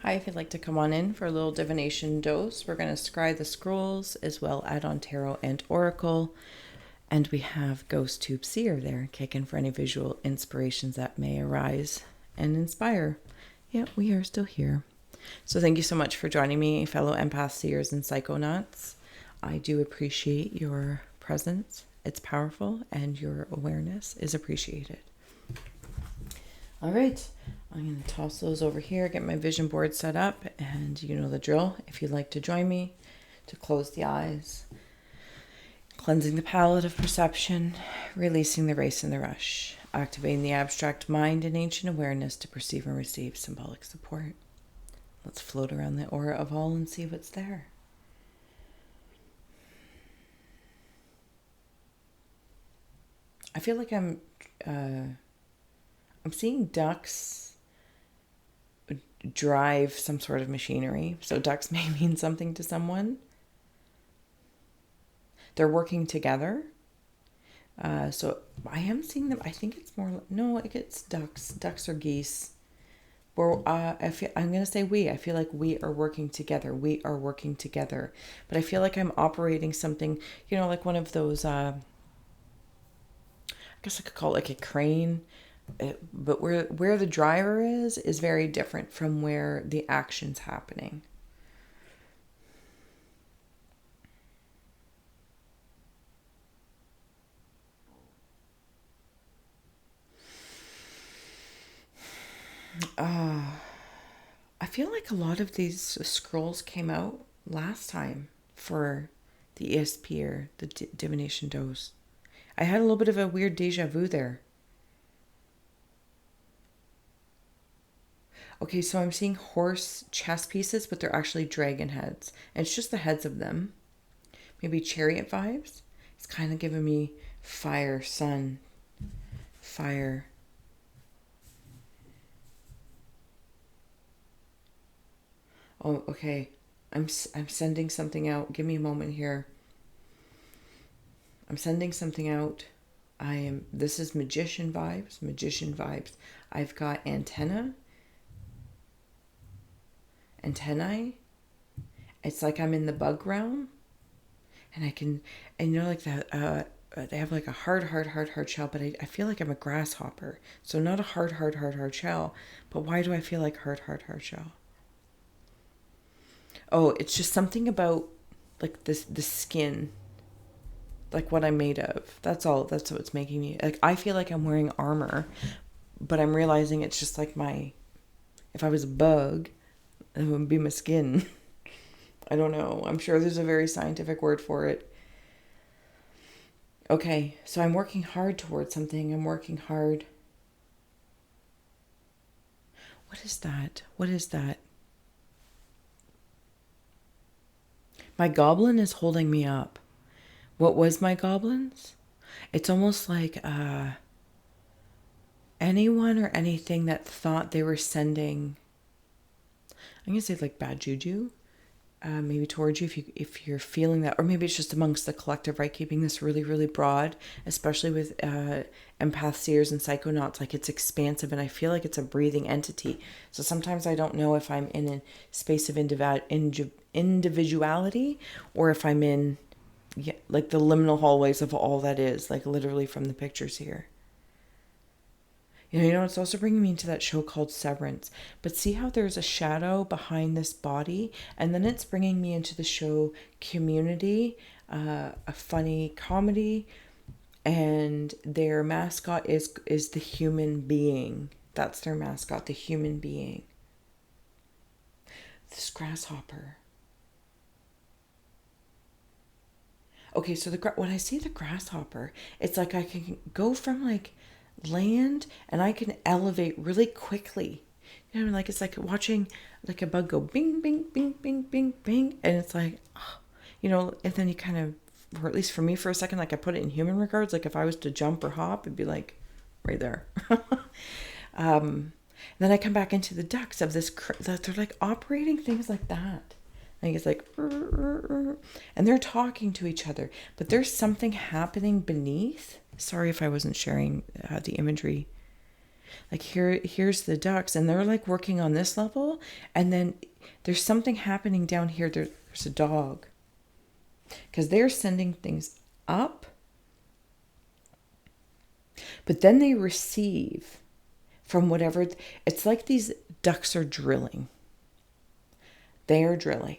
Hi, if you'd like to come on in for a little divination dose, we're going to scry the scrolls as well add on tarot and oracle. And we have Ghost Tube Seer there, kicking for any visual inspirations that may arise and inspire. Yeah, we are still here. So thank you so much for joining me, fellow empath seers and psychonauts. I do appreciate your presence. It's powerful and your awareness is appreciated. All right, I'm going to toss those over here, get my vision board set up, and you know the drill. If you'd like to join me, to close the eyes, cleansing the palette of perception, releasing the race and the rush, activating the abstract mind and ancient awareness to perceive and receive symbolic support. Let's float around the aura of all and see what's there. I feel like I'm seeing ducks drive some sort of machinery. So ducks may mean something to someone. They're working together. So I am seeing them. I think it's more, no, it's ducks. Ducks or geese. I'm going to say we. I feel like we are working together. We are working together. But I feel like I'm operating something, like one of those, I guess I could call it like a crane. But where the driver is very different from where the action's happening. I feel like a lot of these scrolls came out last time for the ESP or the Divination dose. I had a little bit of a weird deja vu there. Okay, so I'm seeing horse chess pieces, but they're actually dragon heads. And it's just the heads of them. Maybe chariot vibes. It's kind of giving me fire, sun, fire. Oh, okay. I'm sending something out. Give me a moment here. I'm sending something out. This is magician vibes. I've got antennae. It's like I'm in the bug realm. And like that, they have like a hard shell, but I feel like I'm a grasshopper. So not a hard shell, but why do I feel like hard shell? Oh, it's just something about like the skin, like what I'm made of. That's all. That's what's making me, like, I feel like I'm wearing armor, but I'm realizing it's just like if I was a bug, it would be my skin. I don't know. I'm sure there's a very scientific word for it. Okay, so I'm working hard towards something. I'm working hard. What is that? What is that? My goblin is holding me up. What was my goblins? It's almost like anyone or anything that thought they were sending, I'm going to say like bad juju, maybe towards you if you're feeling that, or maybe it's just amongst the collective, right? Keeping this really, really broad, especially with empath seers and psychonauts, like it's expansive, and I feel like it's a breathing entity. So sometimes I don't know if I'm in a space of individuality or if I'm in like the liminal hallways of all that is, like literally from the pictures here. It's also bringing me into that show called Severance. But see how there's a shadow behind this body? And then it's bringing me into the show Community, a funny comedy. And their mascot is the human being. That's their mascot, the human being. This grasshopper. Okay, so when I see the grasshopper, it's like I can go from like land and I can elevate really quickly. Like it's like watching like a bug go bing, bing, bing, bing, bing, bing. And it's like, and then you kind of, or at least for me for a second, like I put it in human regards. Like if I was to jump or hop, it'd be like right there. Then I come back into the ducks of this, that they're like operating things like that. Like it's like, and they're talking to each other, but there's something happening beneath. Sorry if I wasn't sharing the imagery. Like here's the ducks, and they're like working on this level, and then there's something happening down here. There's a dog, because they're sending things up, but then they receive from whatever. It's like these ducks are drilling. They are drilling.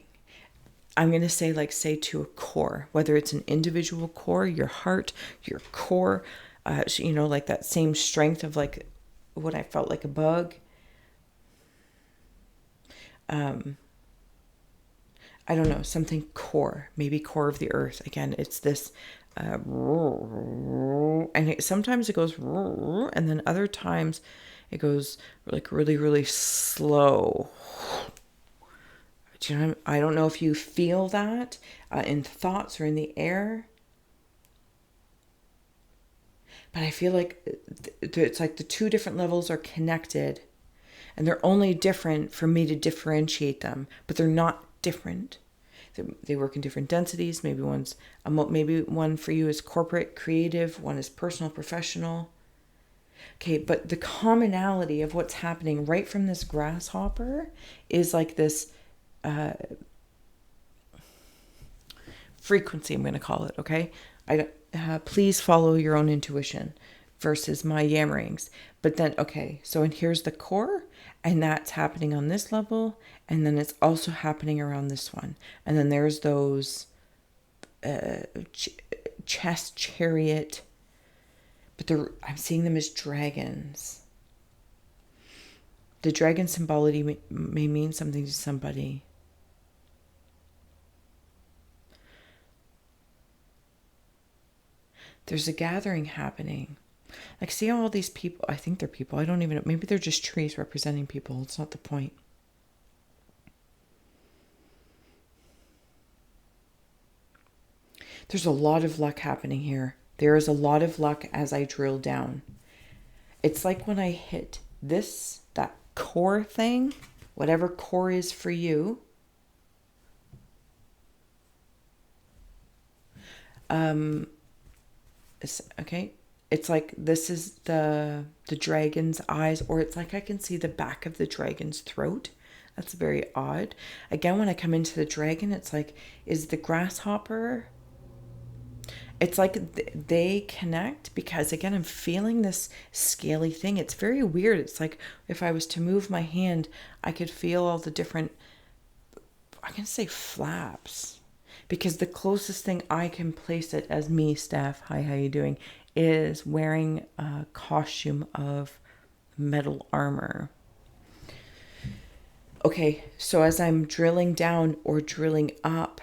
I'm going to say, like, say to a core, whether it's an individual core, your heart, your core, like that same strength of like what I felt like a bug. I don't know, something core, maybe core of the earth. Again, it's this, and sometimes it goes, and then other times it goes like really, really slow. Do you know, I don't know if you feel that in thoughts or in the air, but I feel like it's like the two different levels are connected, and they're only different for me to differentiate them, but they're not different. They work in different densities. Maybe maybe one for you is corporate, creative, one is personal, professional. Okay, but the commonality of what's happening right from this grasshopper is like this frequency, I'm going to call it, okay? Please follow your own intuition versus my yammerings. But then, okay, so and here's the core, and that's happening on this level, and then it's also happening around this one. And then there's those chest chariot, but I'm seeing them as dragons. The dragon symbology may mean something to somebody. There's a gathering happening. Like, see all these people, I think they're people, I don't even know, maybe they're just trees representing people, it's not the point. There's a lot of luck happening here. There is a lot of luck as I drill down. It's like when I hit that core thing, whatever core is for you. Okay. It's like this is the dragon's eyes, or it's like I can see the back of the dragon's throat. That's very odd. Again, when I come into the dragon, it's like, is the grasshopper... It's like they connect, because again, I'm feeling this scaly thing. It's very weird. It's like if I was to move my hand, I could feel all the different, I'm going to say flaps, because the closest thing I can place it as me, Steph, hi, how you doing, is wearing a costume of metal armor. Okay, so as I'm drilling down or drilling up,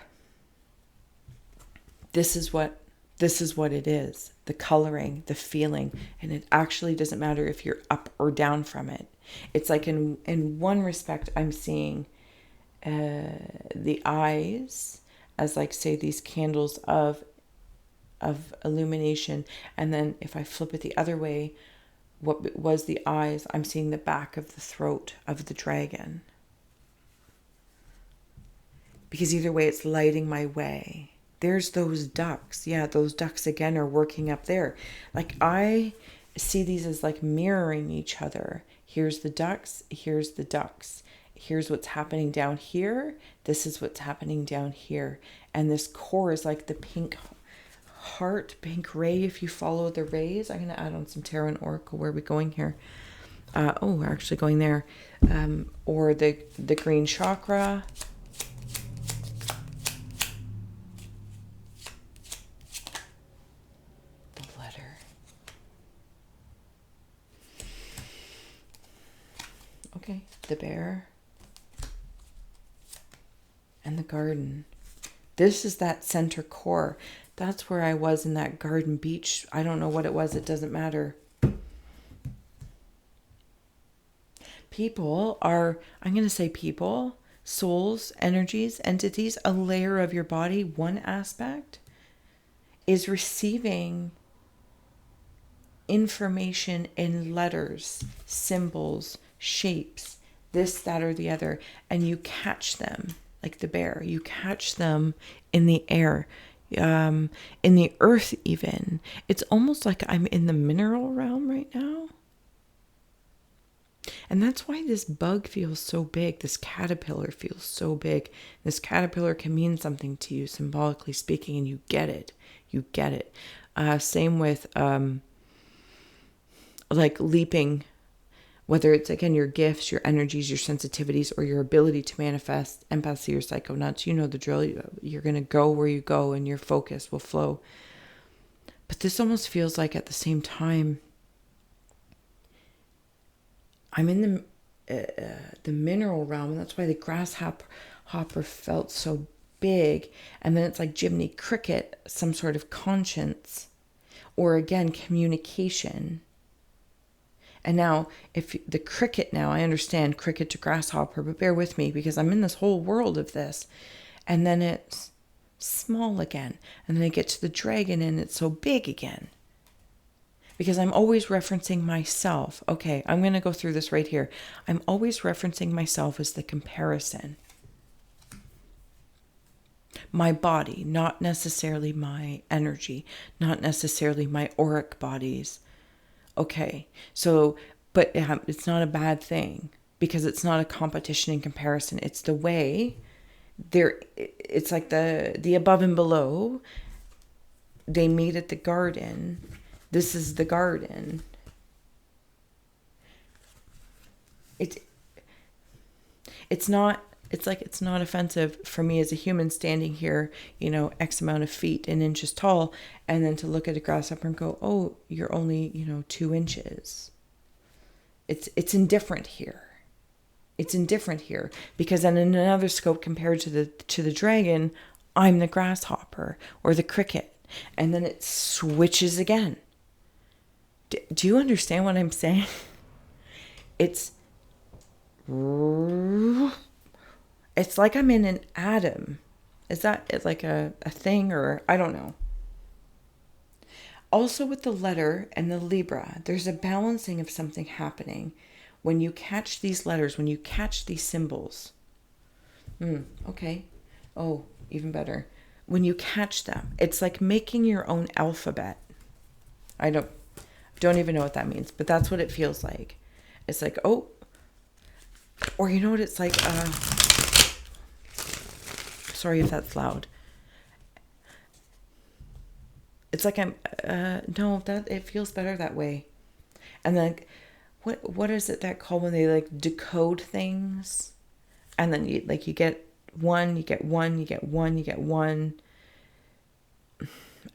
this is what it is, the coloring, the feeling, and it actually doesn't matter if you're up or down from it. It's like in one respect, I'm seeing the eyes as like, say, these candles of illumination, and then if I flip it the other way, what was the eyes, I'm seeing the back of the throat of the dragon. Because either way, it's lighting my way. There's those ducks. Yeah, those ducks again are working up there. Like, I see these as like mirroring each other. Here's the ducks. Here's the ducks. Here's what's happening down here. This is what's happening down here. And this core is like the pink heart, pink ray, if you follow the rays. I'm going to add on some tarot and oracle. Where are we going here? We're actually going there. Or the green chakra. Okay, the bear and the garden. This is that center core. That's where I was in that garden beach. I don't know what it was. It doesn't matter. People are, I'm going to say people, souls, energies, entities, a layer of your body, one aspect, is receiving information in letters, symbols, shapes, this, that, or the other, and you catch them like the bear. You catch them in the air, in the earth even. It's almost like I'm in the mineral realm right now. And that's why this bug feels so big. This caterpillar feels so big. This caterpillar can mean something to you, symbolically speaking, and you get it. You get it. Same with like leaping, whether it's, again, your gifts, your energies, your sensitivities, or your ability to manifest empathy or psychonauts. You know the drill. You're going to go where you go and your focus will flow. But this almost feels like at the same time, I'm in the mineral realm, and that's why the grasshopper felt so big. And then it's like Jiminy Cricket, some sort of conscience, or again, communication. And now, if the cricket, now I understand cricket to grasshopper, but bear with me because I'm in this whole world of this. And then it's small again. And then I get to the dragon and it's so big again. Because I'm always referencing myself. Okay, I'm going to go through this right here. I'm always referencing myself as the comparison. My body, not necessarily my energy, not necessarily my auric bodies. Okay, so, but it's not a bad thing because it's not a competition and comparison. It's the way there, it's like the above and below. They meet at the garden. This is the garden. It's not offensive for me as a human standing here, X amount of feet and inches tall, and then to look at a grasshopper and go, oh, you're only, 2 inches. It's indifferent here. It's indifferent here because then in another scope compared to the dragon, I'm the grasshopper or the cricket, and then it switches again. Do you understand what I'm saying? It's like I'm in an atom. Is that like a thing, or I don't know. Also with the letter and the Libra, there's a balancing of something happening when you catch these letters, when you catch these symbols. Okay. Oh, even better. When you catch them, it's like making your own alphabet. I don't even know what that means, but that's what it feels like. It's like, oh, or you know what it's like? Sorry if that's loud. It's like it feels better that way. And then, what is it that called when they like decode things? And then you get one, you get one, you get one, you get one.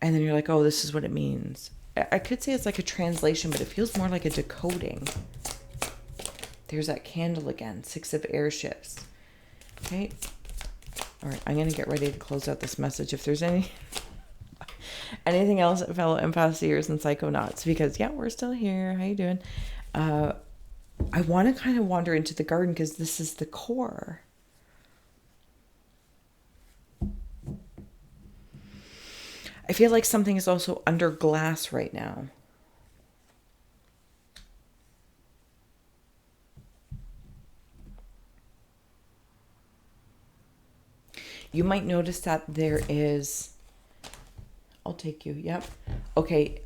And then you're like, oh, this is what it means. I could say it's like a translation, but it feels more like a decoding. There's that candle again, 6 of airships. Okay. All right, I'm going to get ready to close out this message. If there's anything else, fellow empaths, seers, and psychonauts, because, yeah, we're still here. How you doing? I want to kind of wander into the garden because this is the core. I feel like something is also under glass right now. You might notice that there is, I'll take you, yep. Okay,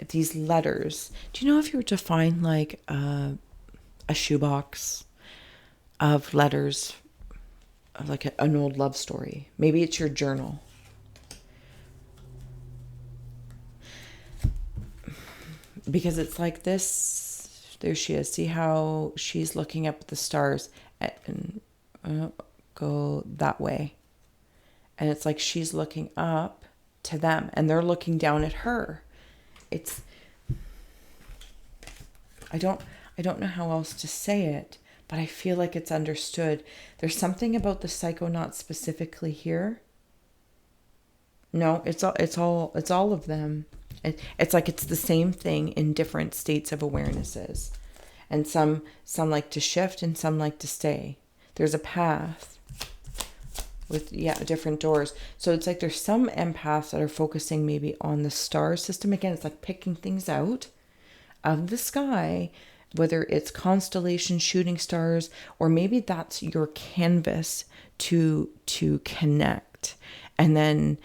these letters. Do you know if you were to find like a shoebox of letters, like an old love story? Maybe it's your journal. Because it's like this, there she is. See how she's looking up at the stars and go that way. And it's like she's looking up to them and they're looking down at her. It's, I don't know how else to say it, but I feel like it's understood. There's something about the psychonaut specifically here. No, it's all of them. It's like it's the same thing in different states of awarenesses. And some like to shift and some like to stay. There's a path with, different doors. So it's like there's some empaths that are focusing maybe on the star system. Again, it's like picking things out of the sky, whether it's constellations, shooting stars, or maybe that's your canvas to connect and then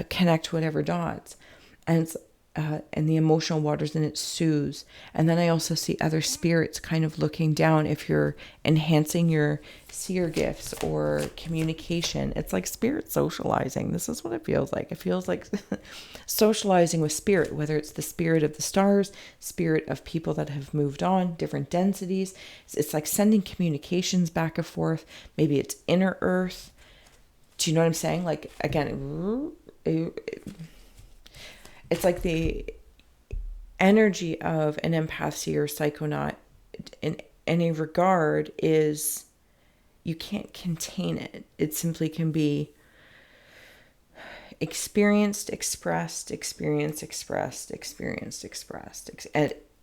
connect whatever dots. And and the emotional waters, and it soothes. And then I also see other spirits kind of looking down. If you're enhancing your seer gifts or communication, it's like spirit socializing. This is what it feels like. It feels like socializing with spirit, whether it's the spirit of the stars, spirit of people that have moved on, different densities. It's like sending communications back and forth. Maybe it's inner earth. Do you know what I'm saying? Like, again, it's like the energy of an empath, seer, psychonaut in any regard is, you can't contain it. It simply can be experienced, expressed, experienced, expressed, experienced, expressed.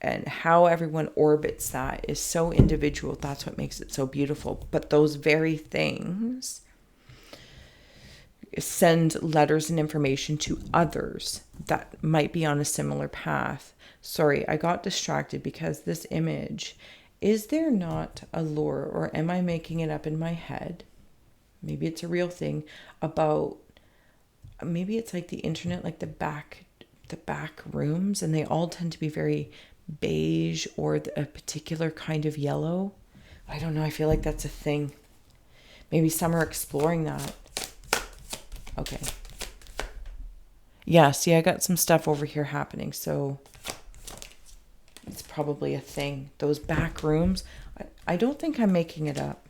And how everyone orbits that is so individual. That's what makes it so beautiful. But those very things send letters and information to others that might be on a similar path. Sorry, I got distracted because this image, is there not a lore, or am I making it up in my head? Maybe it's a real thing about, maybe it's like the internet, like the back rooms, and they all tend to be very beige or a particular kind of yellow. I don't know. I feel like that's a thing. Maybe some are exploring that. Okay. Yeah, see, I got some stuff over here happening, so it's probably a thing. Those back rooms, I don't think I'm making it up.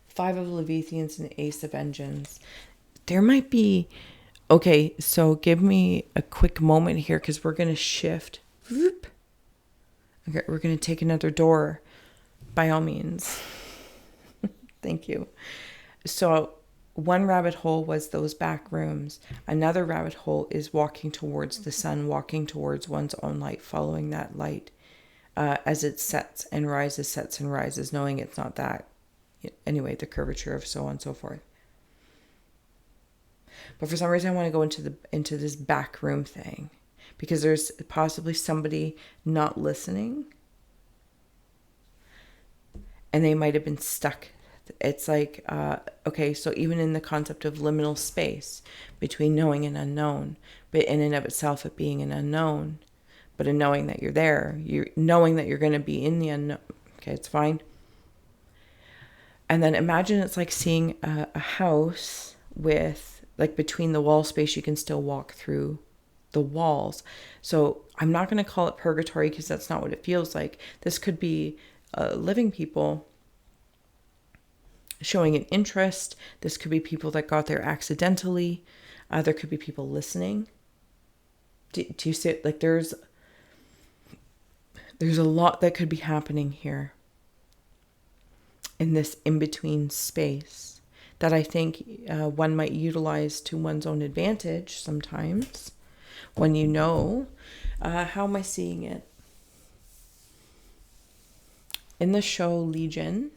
5 of Leviathans and Ace of Engines. There might be... Okay, so give me a quick moment here, because we're going to shift. Whoop. Okay, we're going to take another door, by all means. Thank you. So... one rabbit hole was those back rooms. Another rabbit hole is walking towards the sun, walking towards one's own light, following that light as it sets and rises, knowing it's not that. Anyway, the curvature of so on and so forth. But for some reason, I want to go into this back room thing, because there's possibly somebody not listening, and they might have been stuck. It's like, okay, so even in the concept of liminal space between knowing and unknown, but in and of itself it being an unknown, but a knowing that you're there, you're knowing that you're going to be in the unknown. Okay, it's fine. And then imagine it's like seeing a house with, like, between the wall space, you can still walk through the walls. So I'm not going to call it purgatory, because that's not what it feels like. This could be living people showing an interest. This could be people that got there accidentally. There could be people listening. Do you see it? Like, there's a lot that could be happening here in this in-between space that I think one might utilize to one's own advantage sometimes, when you know. How am I seeing it? In the show Legion,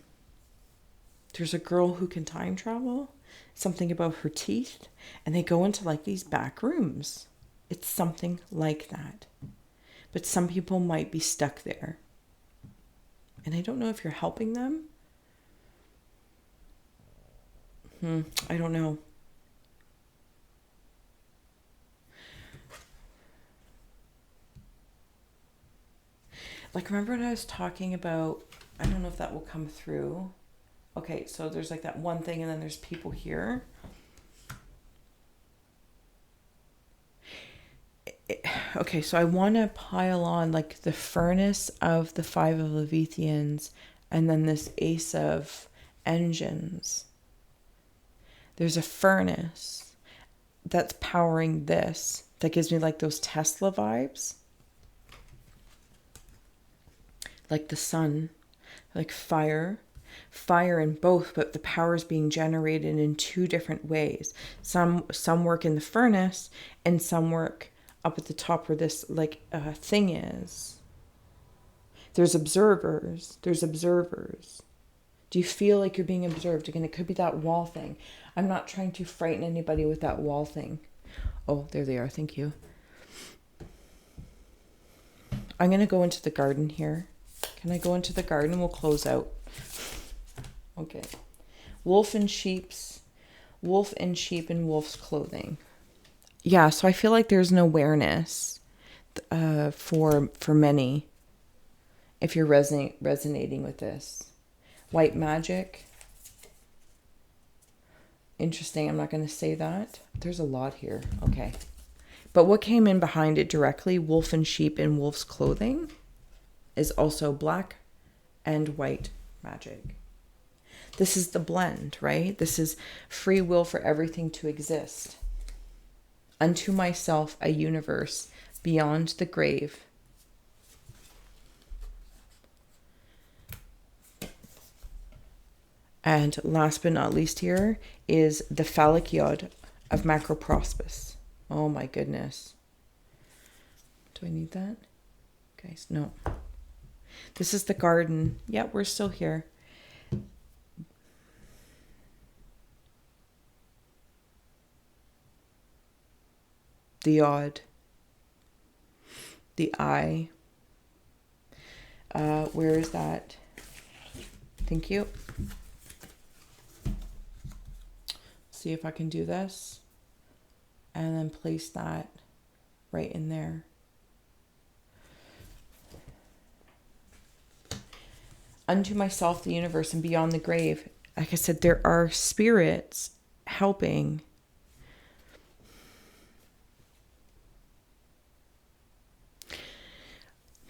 there's a girl who can time travel, something about her teeth, and they go into like these back rooms. It's something like that. But some people might be stuck there. And I don't know if you're helping them. I don't know. Like, remember when I was talking about, I don't know if that will come through. Okay, so there's like that one thing, and then there's people here. Okay, so I want to pile on like the furnace of the 5 of Leviathans, and then this Ace of Engines. There's a furnace that's powering this, that gives me like those Tesla vibes. Like the sun, like fire in both, but the power is being generated in 2 different ways. Some work in the furnace, and some work up at the top where this like thing is. There's observers. Do you feel like you're being observed? Again, it could be that wall thing. I'm not trying to frighten anybody with that wall thing. Oh, there they are. Thank you. I'm going to go into the garden here. Can I go into the garden? We'll close out. Okay. Wolf in sheep in wolf's clothing. yeah, so I feel like there's an awareness for many if you're resonating with this. White magic. Interesting. I'm not going to say that. There's a lot here. Okay. But what came in behind it directly, wolf and sheep in wolf's clothing, is also black and white magic. This is the blend, right? This is free will for everything to exist. Unto myself a universe beyond the grave. And last but not least here is the phallic yod of Macroprospis. Oh my goodness. Do I need that? Guys, no. This is the garden. Yeah, we're still here. The yod. The eye. Where is that? Thank you. See if I can do this. And then place that right in there. Unto myself, the universe, and beyond the grave. Like I said, there are spirits helping.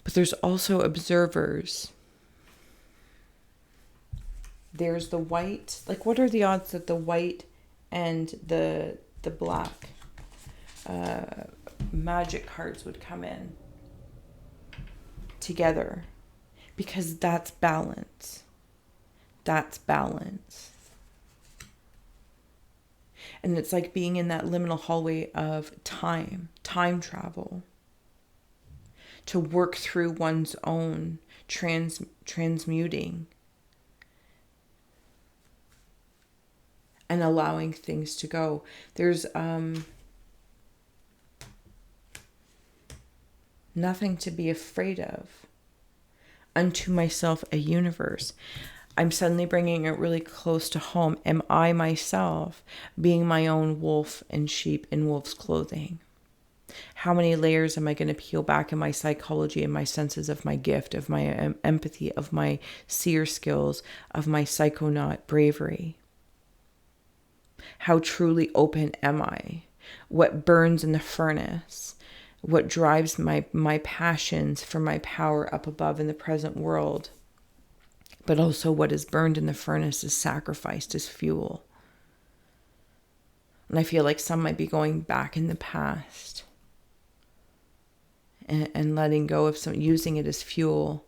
But there's also observers. There's the white. Like, what are the odds that the white and the black magic cards would come in together? Because that's balance. That's balance. And it's like being in that liminal hallway of time travel, to work through one's own transmuting and allowing things to go. There's nothing to be afraid of. Unto myself a universe. I'm suddenly bringing it really close to home. Am I myself being my own wolf and sheep in wolf's clothing? How many layers am I going to peel back in my psychology and my senses of my gift, of my empathy, of my seer skills, of my psychonaut bravery? How truly open am I? What burns in the furnace? What drives my passions for my power up above in the present world? But also what is burned in the furnace is sacrificed as fuel. And I feel like some might be going back in the past and letting go of some, using it as fuel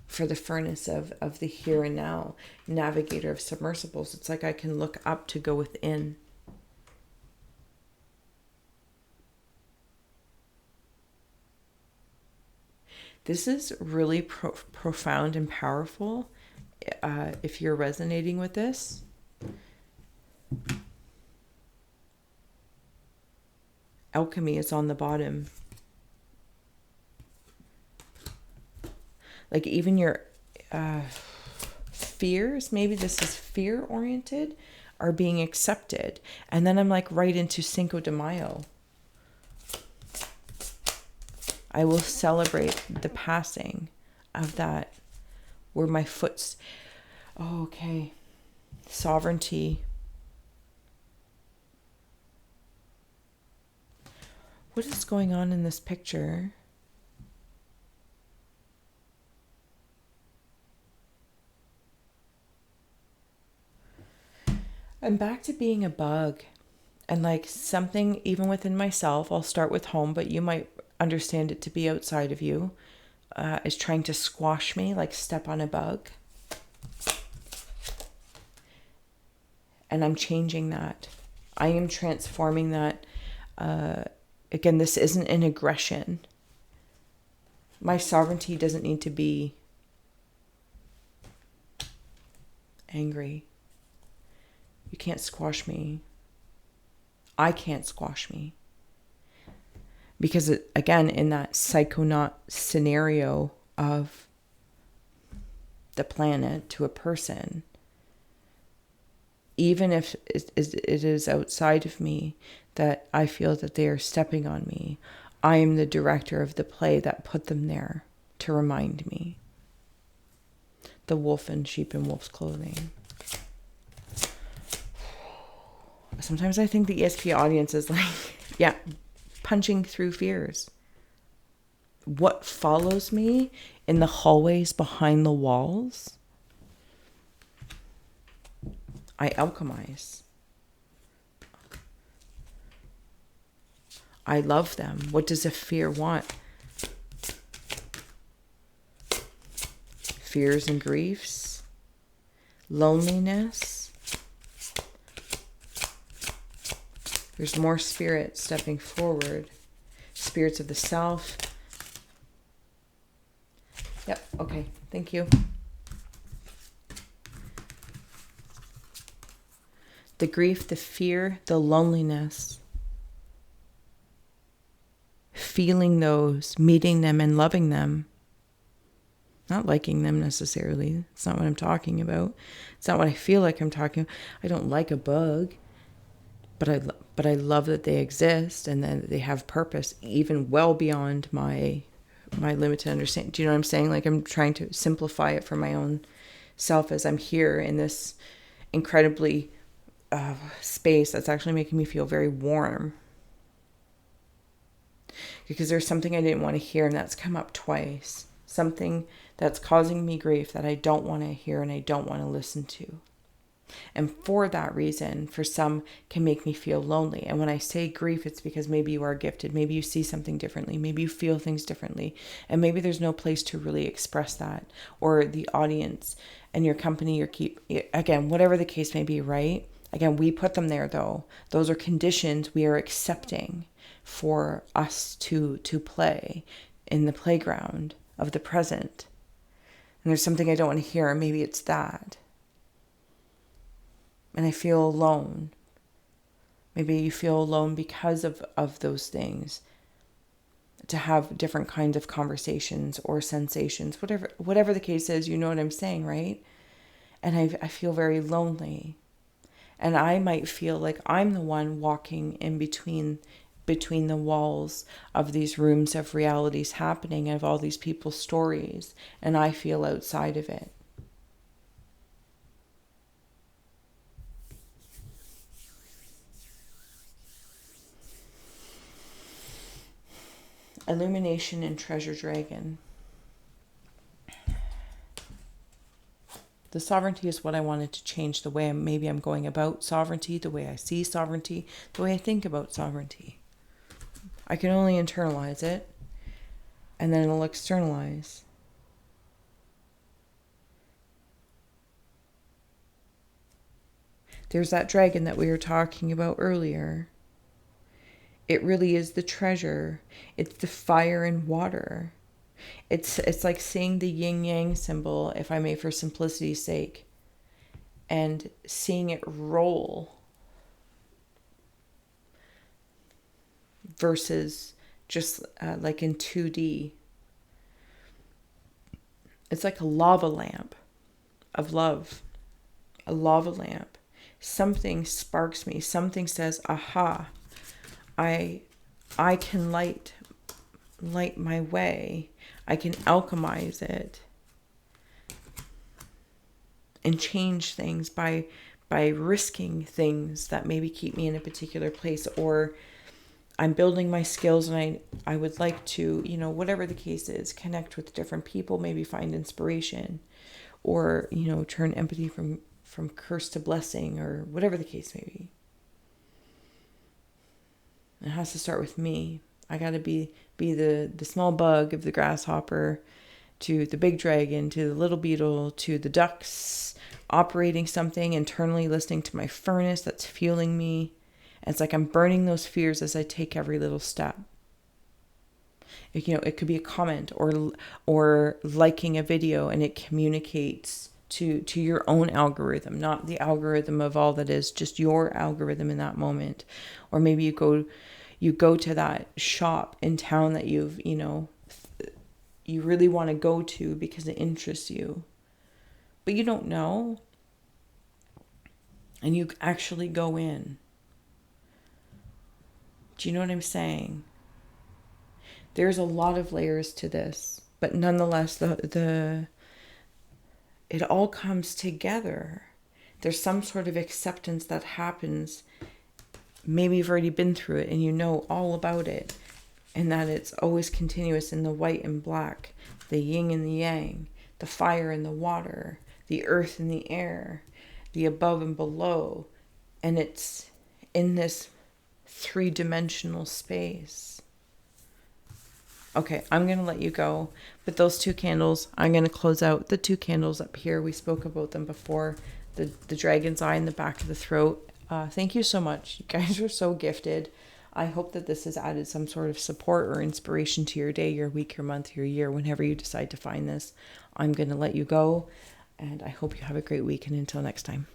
for the furnace of the here and now. Navigator of submersibles. It's like I can look up to go within. This is really profound and powerful. If you're resonating with this, alchemy is on the bottom. Like even your fears, maybe this is fear oriented, are being accepted. And then I'm like right into Cinco de Mayo. I will celebrate the passing of that, where my foot's, okay, sovereignty. What is going on in this picture? I'm back to being a bug, and like something even within myself. I'll start with home, but you might understand it to be outside of you, is trying to squash me, like step on a bug. And I'm changing that. I am transforming that. Again, this isn't an aggression. My sovereignty doesn't need to be angry. You can't squash me. I can't squash me. Because, again, in that psychonaut scenario of the planet to a person, even if it is outside of me that I feel that they are stepping on me, I am the director of the play that put them there to remind me. The wolf in sheep in wolf's clothing. Sometimes I think the ESP audience is like, yeah, punching through fears. What follows me in the hallways behind the walls, I alchemize. I love them. What does a fear want? Fears and griefs, loneliness. There's more spirits stepping forward. Spirits of the self. Yep, okay, thank you. The grief, the fear, the loneliness. Feeling those, meeting them and loving them. Not liking them necessarily. It's not what I'm talking about. It's not what I feel like I'm talking about. I don't like a bug, but I love that they exist and that they have purpose, even well beyond my limited understanding. Do you know what I'm saying? Like, I'm trying to simplify it for my own self as I'm here in this incredibly space that's actually making me feel very warm. Because there's something I didn't want to hear, and that's come up twice. Something that's causing me grief that I don't want to hear and I don't want to listen to. And for that reason, for some, can make me feel lonely. And when I say grief, it's because maybe you are gifted. Maybe you see something differently. Maybe you feel things differently. And maybe there's no place to really express that. Or the audience and your company, again, whatever the case may be, right? Again, we put them there, though. Those are conditions we are accepting for us to play in the playground of the present. And there's something I don't want to hear, and maybe it's that. And I feel alone. Maybe you feel alone because of those things. To have different kinds of conversations or sensations, whatever the case is, you know what I'm saying, right? And I feel very lonely. And I might feel like I'm the one walking in between the walls of these rooms of realities happening, of all these people's stories, and I feel outside of it. Illumination and Treasure Dragon. The sovereignty is what I wanted to change, the way I'm going about sovereignty, the way I see sovereignty, the way I think about sovereignty. I can only internalize it, and then it'll externalize. There's that dragon that we were talking about earlier. It really is the treasure. It's the fire and water. It's like seeing the yin-yang symbol, if I may, for simplicity's sake, and seeing it roll versus just like in 2D. It's like a lava lamp of love, a lava lamp. Something sparks me. Something says, aha, I can light my way. I can alchemize it and change things by risking things that maybe keep me in a particular place, or I'm building my skills and I would like to, whatever the case is, connect with different people, maybe find inspiration, or, turn empathy from curse to blessing, or whatever the case may be. It has to start with me. I got to be the small bug of the grasshopper, to the big dragon, to the little beetle, to the ducks, operating something internally, listening to my furnace that's fueling me. And it's like I'm burning those fears as I take every little step. It could be a comment or liking a video, and it communicates to your own algorithm, not the algorithm of all that is, just your algorithm in that moment. Or maybe you go to that shop in town that you really want to go to because it interests you, but you don't know. and you actually go in. Do you know what I'm saying? There's a lot of layers to this, but nonetheless, it all comes together. There's some sort of acceptance that happens. Maybe you've already been through it and you know all about it, and that it's always continuous in the white and black, the yin and the yang, the fire and the water, the earth and the air, the above and below, and it's in this three-dimensional space. Okay, I'm going to let you go. But those two candles, I'm going to close out the two candles up here. We spoke about them before. The dragon's eye in the back of the throat. Thank you so much. You guys are so gifted. I hope that this has added some sort of support or inspiration to your day, your week, your month, your year, whenever you decide to find this. I'm going to let you go. And I hope you have a great week. And until next time.